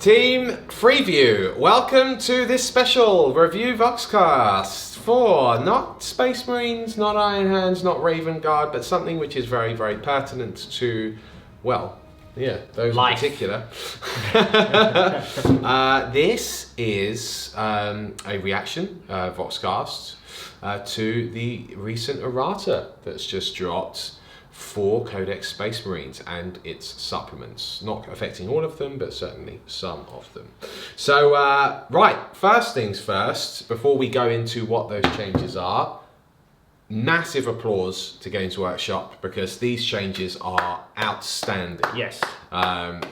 Team Freeview, welcome to this special review Voxcast for not Space Marines, not Iron Hands, not Raven Guard, but something which is very, very pertinent to, well, yeah, those Life. in particular. This is a reaction, Voxcast, to the recent Errata that's just dropped for Codex Space Marines and its supplements. Not affecting all of them, but certainly some of them. So, right, first things first, before we go into what those changes are, massive applause to Games Workshop because these changes are outstanding. Yes.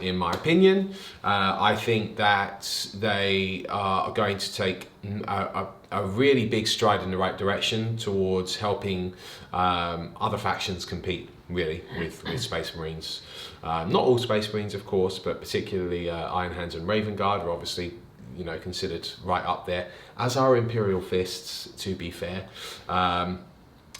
In my opinion, I think that they are going to take a really big stride in the right direction towards helping other factions compete, really, with Space Marines. Not all Space Marines, of course, but particularly Iron Hands and Raven Guard are obviously, you know, considered right up there, as are Imperial Fists, to be fair.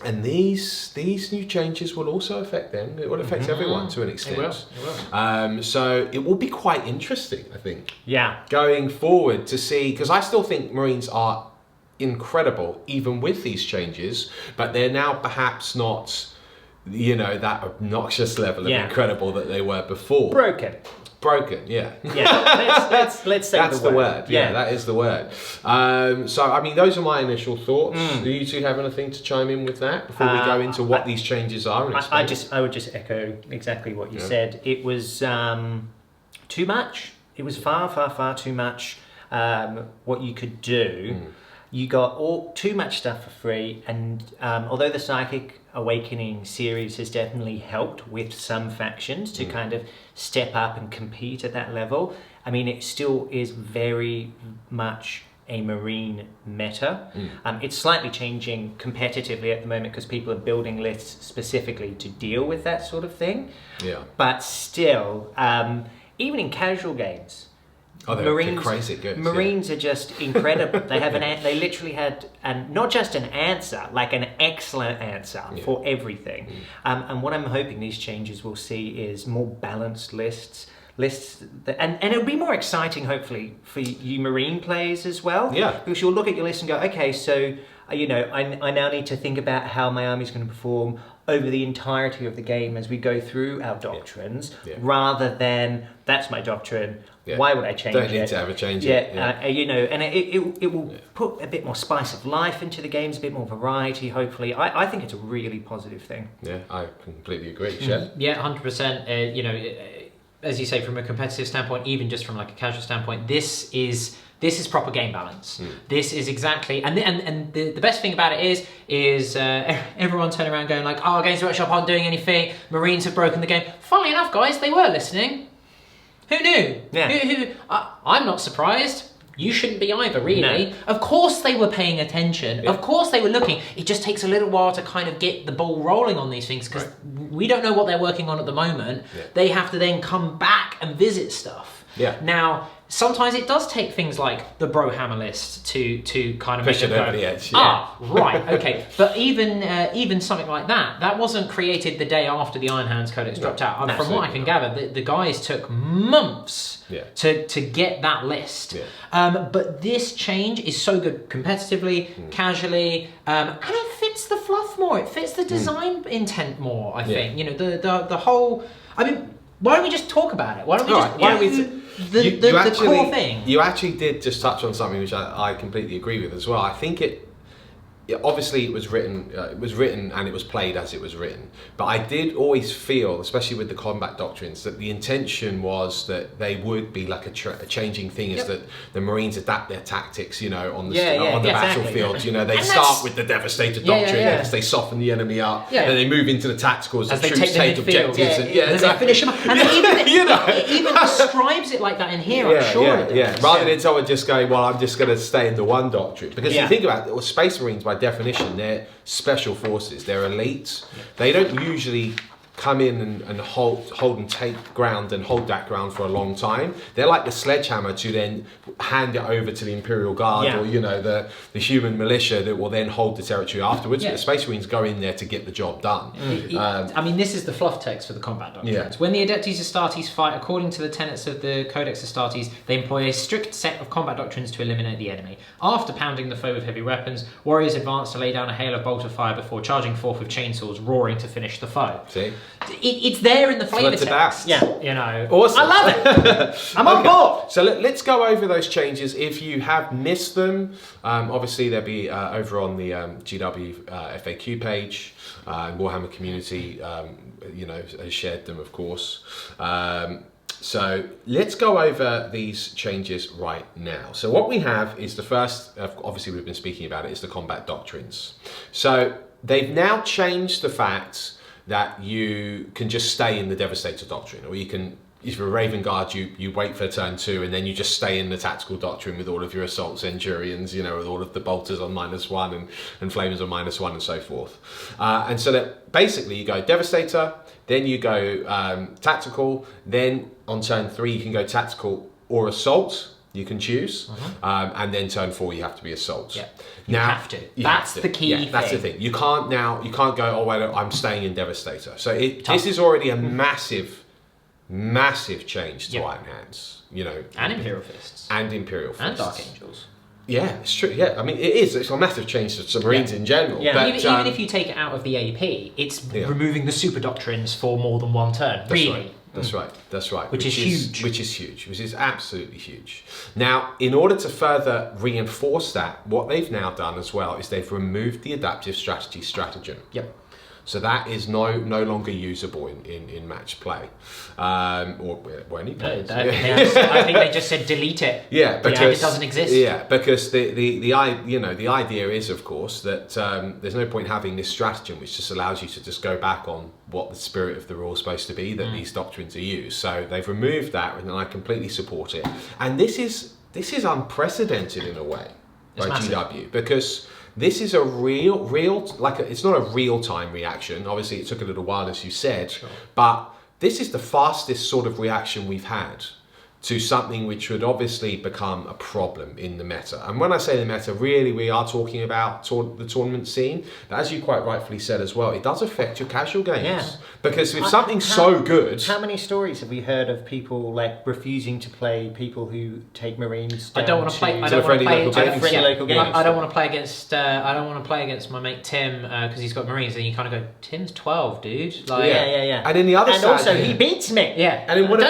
And these new changes will also affect them. It will affect everyone to an extent. It will. So it will be quite interesting, I think. Yeah. Going forward to see, because I still think Marines are incredible, even with these changes, but they're now perhaps not, you know, that obnoxious level of incredible that they were before. Broken, yeah. Yeah, let's say that's the word. Yeah, that is the word. So, I mean, those are my initial thoughts. Do you two have anything to chime in with that before we go into what these changes are? And I would just echo exactly what you said. It was too much. It was far too much what you could do. You got too much stuff for free, and although the Psychic Awakening series has definitely helped with some factions to kind of step up and compete at that level, I mean, it still is very much a Marine meta. It's slightly changing competitively at the moment because people are building lists specifically to deal with that sort of thing. Yeah. But still, even in casual games, they're crazy good. Marines are just incredible. They have they literally had, and not just an answer, like an excellent answer for everything. And what I'm hoping these changes will see is more balanced lists that, and it'll be more exciting, hopefully, for you Marine players as well. Yeah. Because you'll look at your list and go, okay, so you know, I now need to think about how my army's going to perform over the entirety of the game as we go through our doctrines, rather than that's my doctrine. Why would I change it? Don't need to ever change it. You know, and it will put a bit more spice of life into the games, a bit more variety, hopefully. I think it's a really positive thing. Yeah, I completely agree. Chef? Yeah, 100%. You know, as you say, from a competitive standpoint, even just from like a casual standpoint, this is proper game balance. This is exactly, and the best thing about it is everyone turning around going like, oh, Games Workshop aren't doing anything, Marines have broken the game. Funnily enough, guys, they were listening. Who knew? Yeah. I'm not surprised. You shouldn't be either, really. No. Of course they were paying attention. Yeah. Of course they were looking. It just takes a little while to kind of get the ball rolling on these things because we don't know what they're working on at the moment. Yeah. They have to then come back and visit stuff. Yeah. Now, sometimes it does take things like the Warhammer list to kind of push it over the edge. Yeah. Right, okay. But even something like that wasn't created the day after the Iron Hands Codex dropped out. From what I can gather, the guys took months to get that list. Yeah. But this change is so good competitively, casually, and it fits the fluff more. It fits the design intent more, I think. You know, the whole. I mean, why don't we just talk about it? Why don't we the core thing? You actually did just touch on something which I completely agree with as well. I think obviously it was written and it was played as it was written. But I did always feel, especially with the combat doctrines, that the intention was that they would be like a changing thing, is that the Marines adapt their tactics, you know, on the battlefield. You know, they start with the Devastator doctrine, as they soften the enemy up, then they move into the tacticals as the troops take objectives, and they finish them up. And it even describes it like that in here. I'm sure it does. Rather than someone just going, well, I'm just going to stay in the one doctrine, because you think about it, Space Marines by definition, they're special forces, they're elite. They don't usually come in and hold and take ground and hold that ground for a long time. They're like the sledgehammer to then hand it over to the Imperial Guard or the human militia that will then hold the territory afterwards. But the Space Marines go in there to get the job done. I mean, this is the fluff text for the combat doctrines. When the Adeptus Astartes fight according to the tenets of the Codex Astartes, they employ a strict set of combat doctrines to eliminate the enemy. After pounding the foe with heavy weapons, warriors advance to lay down a hail of bolt of fire before charging forth with chainsaws, roaring to finish the foe. See? It's there in the flavour text. Yeah. Awesome. I love it. I'm on board. So let's go over those changes. If you have missed them, obviously they'll be over on the GW FAQ page. Warhammer community, has shared them, of course. So let's go over these changes right now. So what we have is the first, obviously we've been speaking about it, is the combat doctrines. So they've now changed the fact that you can just stay in the Devastator doctrine, or you can, if you're a Raven Guard, you wait for turn 2 and then you just stay in the tactical doctrine with all of your assault centurions, with all of the bolters on -1 and flamers on -1 and so forth. And so that basically you go Devastator, then you go tactical, then on turn 3 you can go tactical or assault. You can choose, and then turn 4 you have to be assault. Yeah, you have to. That's the key thing. That's the thing. You can't go, oh wait, I'm staying in Devastator. So this is already a massive change to Iron Hands. And Imperial Fists. And Imperial Fists. And Dark Angels. Yeah, it's true. Yeah, I mean it is. It's a massive change to Marines in general. Yeah. But, even if you take it out of the AP, it's removing the super doctrines for more than one turn. Really. That's right. Which is huge. Which is absolutely huge. Now, in order to further reinforce that, what they've now done as well is they've removed the adaptive strategy stratagem. Yep. So that is no longer usable in match play, or any play. I think they just said delete it. Yeah, because it doesn't exist. Yeah, because the idea is, of course, that there's no point having this stratagem which just allows you to just go back on what the spirit of the rule is supposed to be, that these doctrines are used. So they've removed that, and I completely support it. And this is unprecedented in a way by GW, because this is a real, it's not a real-time reaction. Obviously, it took a little while, as you said, but this is the fastest sort of reaction we've had to something which would obviously become a problem in the meta. And when I say the meta, really we are talking about the tournament scene. But as you quite rightfully said as well, it does affect your casual games. Yeah. Because if something's so good... How many stories have we heard of people refusing to play people who take Marines down I don't want to play local games? I don't want to play against. I don't want to play against my mate Tim because he's got Marines, and you kind of go, Tim's 12, dude. Like, yeah. And then the other side, also he beats me. Yeah. And then what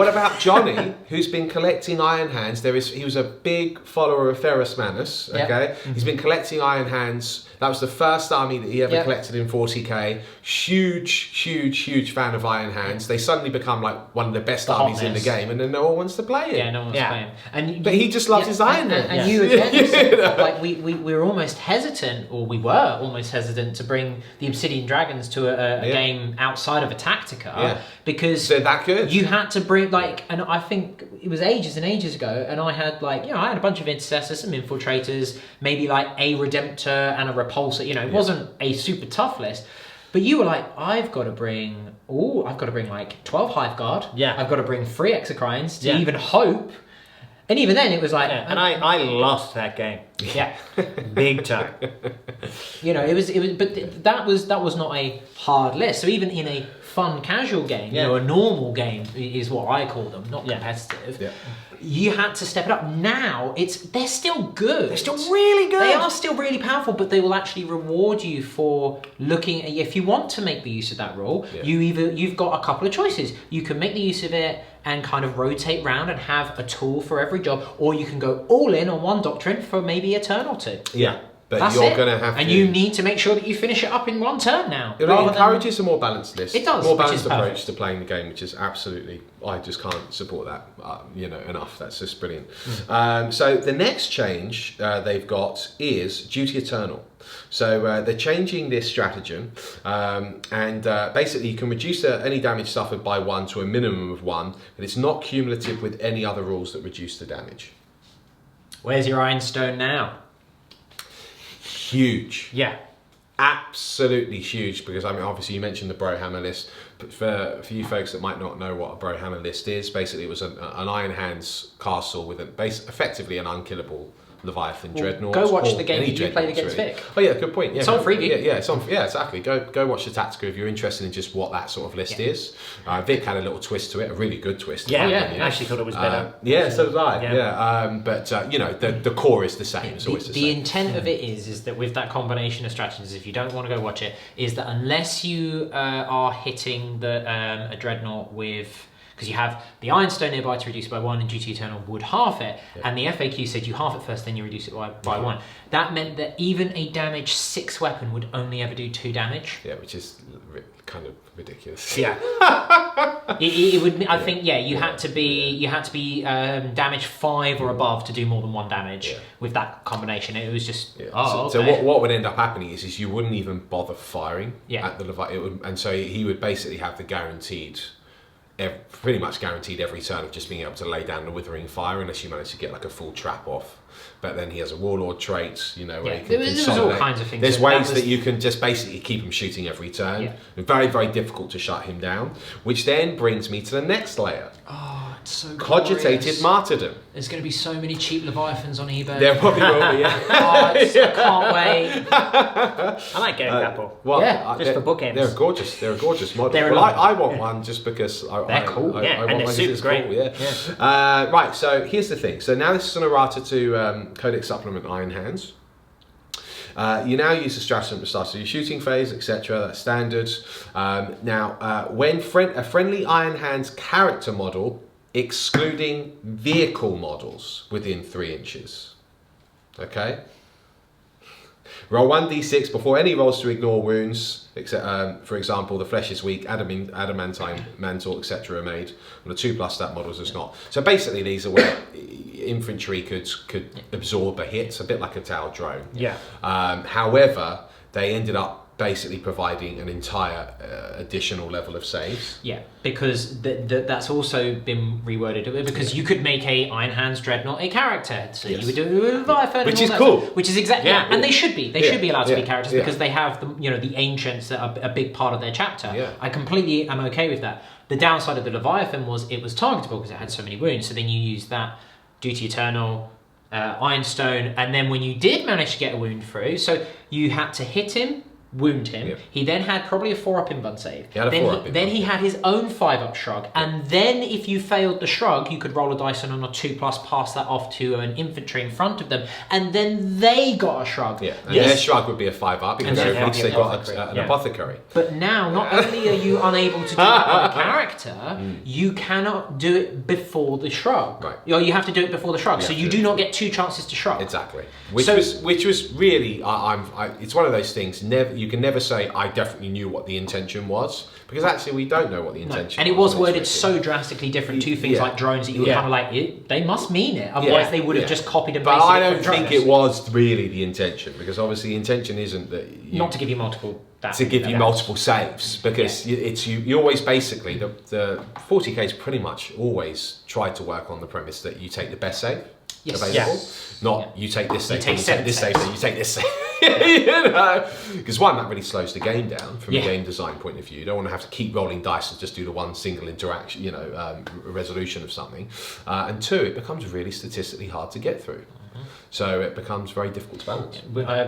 about Johnny, who's been collecting Iron Hands? He was a big follower of Ferrus Manus. Okay, He's been collecting Iron Hands. That was the first army that he ever collected in 40k. Huge fan of Iron Hands. They suddenly become like one of the best armies in the game, and then no one wants to play it. Yeah, no one wants to play him. But he just loves his Iron Hands. And you again, said, like we were almost hesitant, or we were almost hesitant to bring the Obsidian Dragons to a game outside of a Tactica because they're that good. You had to bring and I think it was ages and ages ago, and I had I had a bunch of intercessors, some infiltrators, maybe like a Redemptor and a Repulsor. It wasn't a super tough list. But you were like, I've got to bring like 12 Hive Guard. Yeah. I've got to bring 3 Exocrines to even hope. And even then, it was like... Yeah. And I lost that game. Yeah. Big time. But that was not a hard list. So even in a fun casual game, a normal game is what I call them, not competitive. Yeah. You had to step it up. Now they're still good. They're still really good. They are still really powerful, but they will actually reward you for looking. If you want to make the use of that rule, you've got a couple of choices. You can make the use of it and kind of rotate round and have a tool for every job, or you can go all in on one doctrine for maybe a turn or two. Yeah. But you're going to have to... And you need to make sure that you finish it up in one turn now. It encourages a more balanced list. It does. More balanced approach to playing the game, which is absolutely... I just can't support that, enough. That's just brilliant. So the next change they've got is Duty Eternal. So they're changing this stratagem, and basically you can reduce any damage suffered by 1 to a minimum of 1, but it's not cumulative with any other rules that reduce the damage. Where's your Ironstone now? Huge. Yeah. absolutely huge, because I mean, obviously you mentioned the Brohammer list, but for you folks that might not know what a Brohammer list is, basically it was an Iron Hands castle with effectively an unkillable Leviathan dreadnought. Go watch the game that you played against Vic. Oh yeah, good point. Yeah, it's on Freeview. Yeah, it's on. Yeah, exactly. Go watch the Tactica if you're interested in just what that sort of list is. Vic had a little twist to it, a really good twist. Yeah, I actually thought it was better. Yeah, so did I. Yeah, but you know, the core is the same. It's always the same. The intent of it is that with that combination of strategies, if you don't want to go watch it, is that unless you are hitting a dreadnought with, because you have the Ironstone nearby to reduce it by 1 and Duty Eternal would half it, and the FAQ said you half it first, then you reduce it by 1. That meant that even a damage 6 weapon would only ever do 2 damage. Yeah, which is kind of ridiculous. Yeah. it would. I think. Yeah, you had to be damage 5 or above to do more than 1 damage with that combination. It was just. Yeah. Oh, so okay. what would end up happening is you wouldn't even bother firing at the Leviathan, and so he would basically have the guaranteed. Pretty much guaranteed every turn of just being able to lay down the withering fire, unless you manage to get like a full trap off. But then he has a warlord trait, you know, where you can there's all kinds of things. There's ways that you can just basically keep him shooting every turn. Yeah. Very, very difficult to shut him down. Which then brings me to the next layer. Oh, it's so Cogitated glorious. Martyrdom. There's going to be so many cheap Leviathans on eBay. There probably will be, yeah. I can't wait. I like getting a couple. Well, just for bookends. They're gorgeous. They're a gorgeous model. They're well, I want one just because they're cool. I and want they're one super it's great. cool. Yeah. Right. So here's the thing. So now this is an errata to Codex Supplement Iron Hands. You now use the stratagem at the start of your shooting phase, etc. That's standard. Now, when a friendly Iron Hands character model, excluding vehicle models within 3 inches. Okay? Roll 1d6 before any rolls to ignore wounds, except, for example, the flesh is weak, adamantine mantle, etc. are made. On the 2+ stat models, it's not. So basically, these are where infantry could absorb a hit, a bit like a Tau drone. Yeah. However, they ended up basically providing an entire additional level of saves. Yeah, because that's also been reworded, because you could make a Iron Hands Dreadnought a character, so you would do a Leviathan, which and is all cool. Which is exactly, and they should be. They should be allowed to be characters because they have the ancients that are a big part of their chapter. Yeah. I completely am okay with that. The downside of the Leviathan was it was targetable because it had so many wounds. So then you use that Duty Eternal, Ironstone, and then when you did manage to get a wound through, so you had to hit him, wound him. Yep. He then had probably a 4-up invuln save. Then He had his own 5-up shrug, and then if you failed the shrug, you could roll a dice and on a 2+, pass that off to an infantry in front of them, and then they got a shrug. Yeah, and their shrug would be a 5-up because at least they got an apothecary. But now, not only are you unable to do that with a character, you cannot do it before the shrug. Right. Or you have to do it before the shrug, so you do not get 2 chances to shrug. Exactly. Which was really, it's one of those things. You can never say I definitely knew what the intention was, because actually we don't know what the intention was. And it was worded so drastically different to things like drones that you were kind of like, they must mean it, otherwise they would have just copied and pasted But I it don't from think drones. it was really the intention, because obviously the intention isn't that not to give you multiple multiple saves, because you always basically the 40K's pretty much always try to work on the premise that you take the best save available, not you take this save, you take this save, you take this save. You know, because that really slows the game down from a game design point of view. You don't want to have to keep rolling dice and just do the one single interaction, resolution of something. And 2, it becomes really statistically hard to get through. So it becomes very difficult to balance.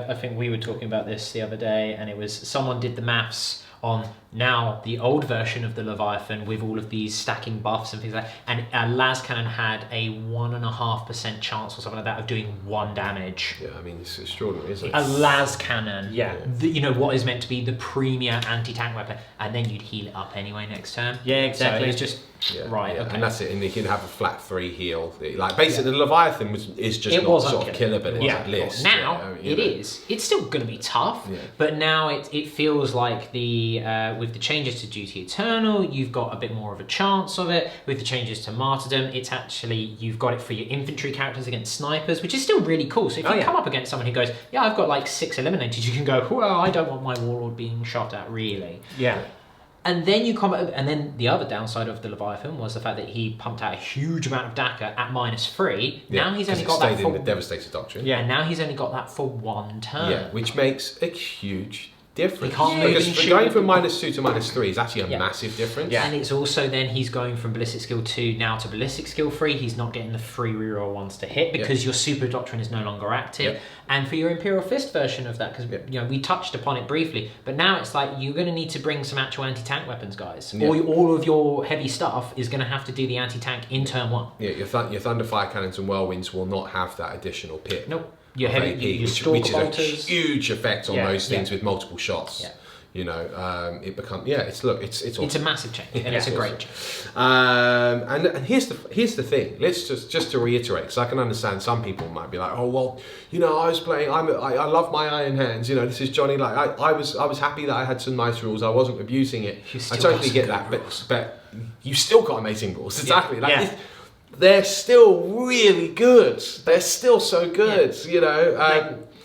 I think we were talking about this the other day, and it was someone did the maths on now the old version of the Leviathan with all of these stacking buffs and things like that, and Las Cannon had a 1.5% chance or something like that of doing 1 damage. Yeah, I mean, it's extraordinary, isn't it? A Las Cannon, what is meant to be the premier anti-tank weapon, and then you'd heal it up anyway next turn. Yeah, exactly. So it's just right. Okay. And that's it. And you can have a flat 3 heal. Like basically, the Leviathan is just not sort of killability list. Now it is. It's still going to be tough, but now it feels like with the changes to Duty Eternal, you've got a bit more of a chance of it. With the changes to Martyrdom, it's actually you've got it for your infantry characters against snipers, which is still really cool. So if you come up against someone who goes, I've got like 6 eliminated, you can go, well, I don't want my warlord being shot at, really. Yeah. And then and then the other downside of the Leviathan was the fact that he pumped out a huge amount of DACA at -3. Yeah, now he's only got that for the Devastator Doctrine. and now he's only got that for 1 turn. Yeah, which makes a huge different. He can't move because and for shoot going with from the- -2 to -3 is actually a Yeah. massive difference. Yeah. And it's also then he's going from ballistic skill 2 now to ballistic skill 3. He's not getting the free reroll ones to hit because your super doctrine is no longer active. Yeah. And for your Imperial Fist version of that, because we touched upon it briefly, but now it's like you're going to need to bring some actual anti-tank weapons, guys. Yeah. All of your heavy stuff is going to have to do the anti-tank in turn 1. Yeah, your Thunderfire cannons and Whirlwinds will not have that additional pit. Nope. Your of heavy, AP, your which Stalker is a bolters. huge effect on Yeah. those things with multiple shots. Yeah. It becomes it's awesome. It's a massive change, and it's a great change. And here's the thing. Let's just to reiterate, because I can understand some people might be like, oh well, I was playing. I love my Iron Hands. This is Johnny. Like I was happy that I had some nice rules. I wasn't abusing it. You I still totally got get some that, good but you still got amazing rules. Exactly. Like Yeah. they're still really good. They're still so good.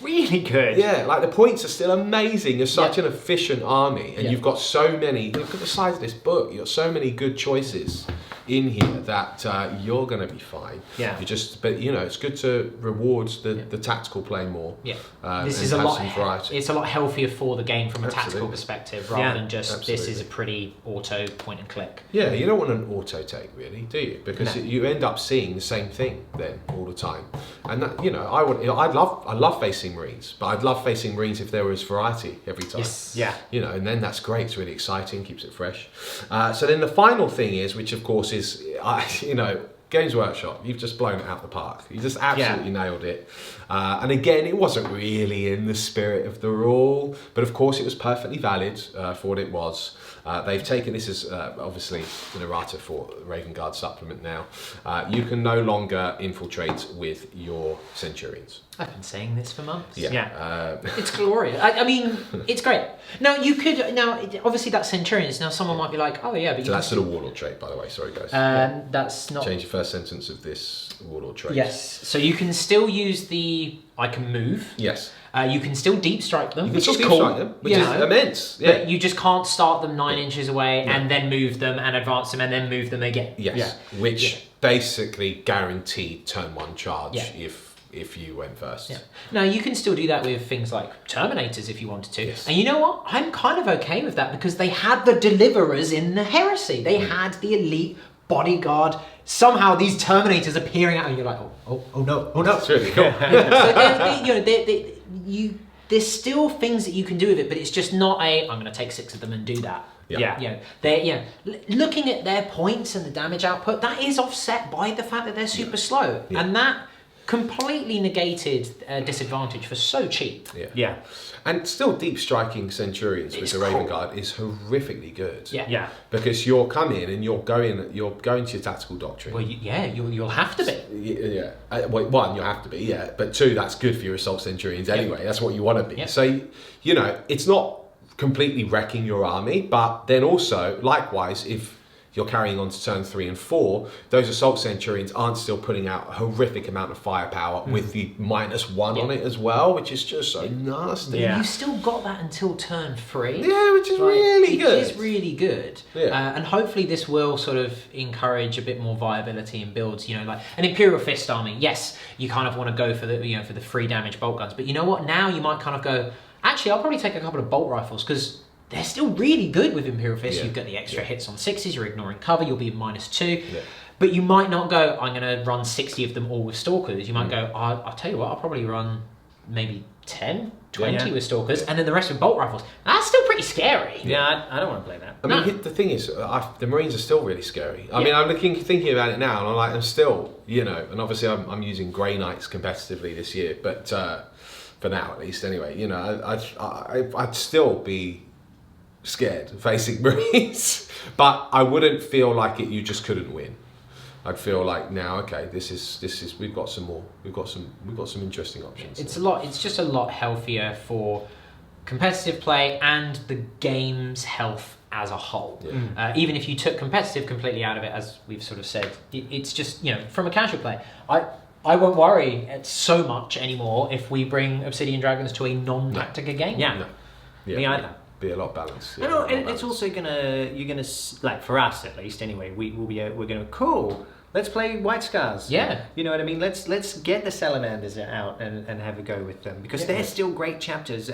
Really good. Yeah, like the points are still amazing. You're such an efficient army, and you've got so many. Look at the size of this book. You've got so many good choices in here that you're going to be fine. Yeah. But it's good to reward the tactical play more. Yeah, This this is a lot. some variety. It's a lot healthier for the game from a tactical Absolutely. perspective, rather Yeah, than just this absolutely. is a pretty auto point and click. Yeah, you don't want an auto take really, do you? Because you end up seeing the same thing then all the time. And that, I love facing Marines, but I'd love facing Marines if there was variety every time. Yes. Yeah. And then that's great. It's really exciting, keeps it fresh. So then the final thing is, which of course is, Games Workshop, you've just blown it out the park. You just absolutely nailed it. And again, it wasn't really in the spirit of the rule, but of course it was perfectly valid for what it was. They've taken this as obviously an errata for Raven Guard supplement now. You can no longer infiltrate with your Centurions. I've been saying this for months. Yeah. It's glorious. I mean, it's great. Now you could obviously that's Centurions. Now someone might be like, oh yeah, but So that's the Warlord trait, by the way. Sorry, guys. that's not. Change the first sentence of this Warlord trait. Yes. So you can still use the I can move. Yes. You can still deep strike them, You can which still is deep cool. strike them, which you is know, immense. Yeah. But you just can't start them 9 inches away and then move them and advance them and then move them again. Yes. Yeah. Which basically guaranteed turn 1 charge Yeah. if you went first. Yeah. Now you can still do that with things like Terminators if you wanted to. Yes. And you know what? I'm kind of okay with that because they had the Deliverers in the Heresy. They had the elite bodyguard. Somehow these Terminators appearing out and you're like, oh no. That's really cool. So there's still things that you can do with it, but it's just not I'm going to take 6 of them and do that. Yeah. Looking at their points and the damage output, that is offset by the fact that they're super slow, and that completely negated disadvantage for so cheap. Yeah. And still deep striking Centurions with It's the Raven cool. Guard is horrifically good. Yeah. Yeah. Because you're coming and you're going to your tactical doctrine. Well, you'll have to be. Yeah. Well, one, you have to be, yeah. But two, that's good for your assault Centurions anyway. That's what you want to be. Yeah. So, it's not completely wrecking your army, but then also, likewise, if you're carrying on to turn 3 and 4, those assault Centurions aren't still putting out a horrific amount of firepower with the -1 on it as well, which is just so nasty. Yeah. You still got that until turn 3. Yeah, which is really good. It is really good. Yeah. And hopefully this will sort of encourage a bit more viability in builds. Like an Imperial Fist army. Yes, you kind of want to go for the for the 3 damage bolt guns, but you know what? Now you might kind of go, actually, I'll probably take a couple of bolt rifles because they're still really good with Imperial Fist. Yeah. You've got the extra hits on 6s, you're ignoring cover, you'll be -2. Yeah. But you might not go, I'm going to run 60 of them all with Stalkers. You might go, I'll tell you what, I'll probably run maybe 10, 20 Yeah. with Stalkers, and then the rest with bolt rifles. That's still pretty scary. Yeah, I don't want to play that. I mean, the thing is, the Marines are still really scary. I mean, I'm thinking about it now, and I'm still, and obviously I'm using Grey Knights competitively this year, but for now at least, anyway, I'd still be scared facing Marines, but I wouldn't feel like you just couldn't win. I'd feel like now, okay, this is we've got some interesting options. It's just a lot healthier for competitive play and the game's health as a whole. Yeah. Even if you took competitive completely out of it, as we've sort of said, it's just from a casual play. I won't worry so much anymore if we bring Obsidian Dragons to a non-Tactica game. Yeah. No. Me either. Be a lot balanced. And it's also you're gonna like for us at least anyway. We're gonna cool. Let's play White Scars. Yeah. You know what I mean? Let's get the Salamanders out and have a go with them, because they're still great chapters,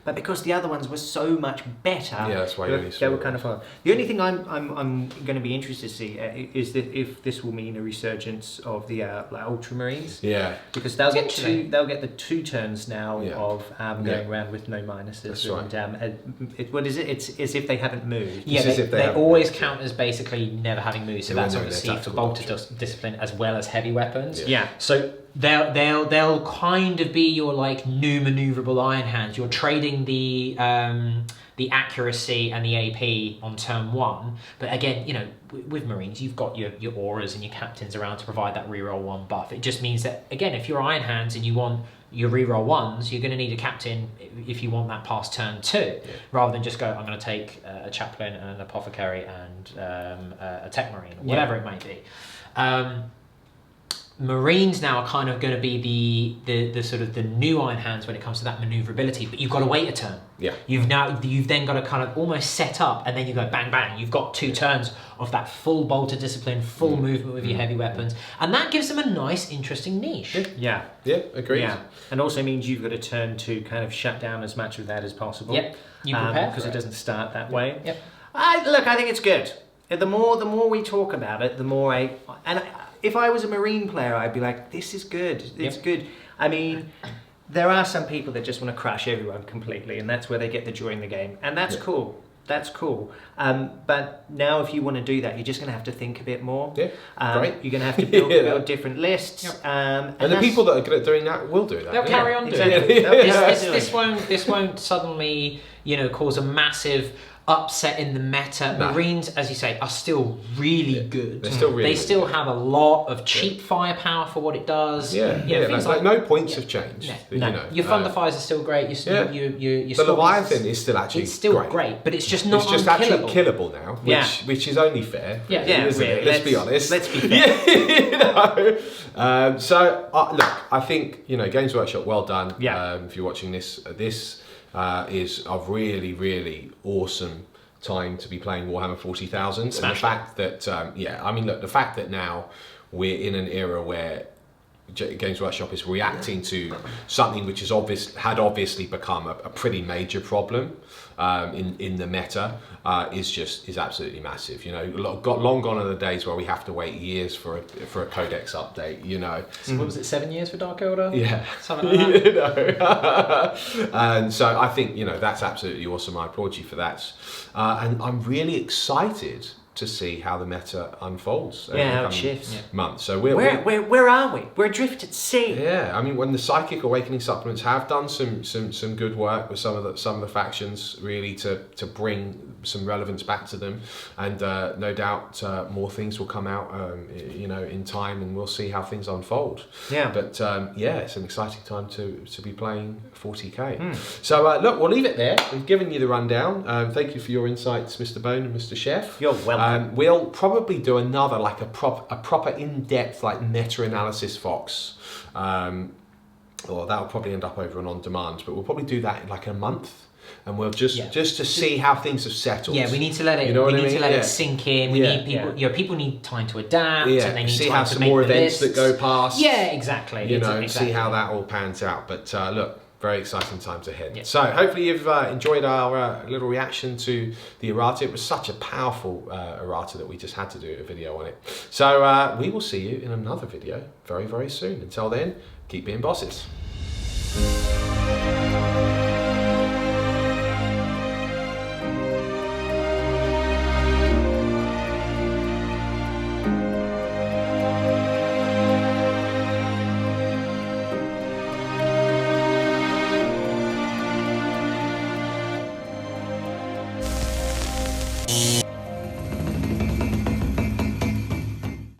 but because the other ones were so much better, that's why they were kind of fun. The only thing I'm going to be interested to see is that if this will mean a resurgence of the Ultramarines. Yeah. Because they'll get the 2 turns now of going around with no minuses. That's right. What is it? It's as if they haven't moved. Yeah, they always count as basically never having moved. So that's obviously for bolter discipline as well as heavy weapons. Yeah. So they'll kind of be your like new maneuverable iron hands. You're trading the accuracy and the AP on turn 1, but again, you know, with Marines, you've got your auras and your captains around to provide that reroll 1 buff. It just means that again, if you're iron hands and you want your reroll 1s, you're going to need a captain if you want that past turn 2, rather than just go, I'm going to take a chaplain and an apothecary and a tech marine, or whatever it may be. Marines now are kind of going to be the sort of the new iron hands when it comes to that maneuverability, but you've got to wait a turn. Yeah. You've then got to kind of almost set up, and then you go bang bang. You've got 2 turns of that full bolter discipline, full movement with your heavy weapons, and that gives them a nice, interesting niche. Yeah. Yeah. Agreed. Yeah. And also means you've got a turn to kind of shut down as much of that as possible. Yep. You prepare because it doesn't start that way. Yep. I think it's good. The more we talk about it, the more if I was a Marine player, I'd be like, this is good. It's good. I mean, there are some people that just want to crush everyone completely, and that's where they get the joy in the game, and that's cool. That's cool. But now if you want to do that, you're just going to have to think a bit more. Yeah, great. You're going to have to build different lists. Yep. And the people that are good at doing that will do that. They'll carry on doing it. This won't suddenly, you know, cause a massive upset in the meta. No. Marines, as you say, are still really good. They're still really They still have a lot of cheap firepower for what it does. Yeah, you know, things like no points have changed. No. You know, Your Thunderfires are still great. Your the Leviathan is still actually great, but it's just not it's just unkillable. actually killable now, which is only fair. Yeah, isn't it? Let's be honest. Let's be fair. You know? Look, I think, you know, Games Workshop, well done. Yeah. If you're watching this is a really, really awesome time to be playing Warhammer 40,000. And the fact that, the fact that now we're in an era where Games Workshop is reacting to something which has obviously become a pretty major problem in the meta is absolutely massive. You know, long gone are the days where we have to wait years for a Codex update. You know, So what was it, 7 years for Dark Elder? yeah, Something like that. you know. And so I think, you know, that's absolutely awesome. I applaud you for that, and I'm really excited to see how the meta unfolds over the how it coming shifts. months. So Where are we? We're adrift at sea. yeah, I mean, when the Psychic Awakening supplements have done some good work with some of the factions, really to bring some relevance back to them, and no doubt more things will come out, you know, in time, and we'll see how things unfold. Yeah. But it's an exciting time to be playing 40k. So look, we'll leave it there. We've given you the rundown. Thank you for your insights, Mr. Bone and Mr. Chef. You're welcome. We'll probably do another, like a proper in-depth, like meta-analysis Vox. Or that'll probably end up over on demand, but we'll probably do that in like a month, and we'll just to see how things have settled. Yeah, we need to let it. You know we what need I mean? to let Yeah. it sink in. We need people. You know, people need time to adapt, and they need see time how to some make more the events lists. that go past. Yeah, exactly. You know, exactly. see how that all pans out. But look, very exciting times ahead. Yeah. So hopefully you've enjoyed our little reaction to the Errata. It was such a powerful Errata that we just had to do a video on it. So we will see you in another video very, very soon. Until then, keep being bosses.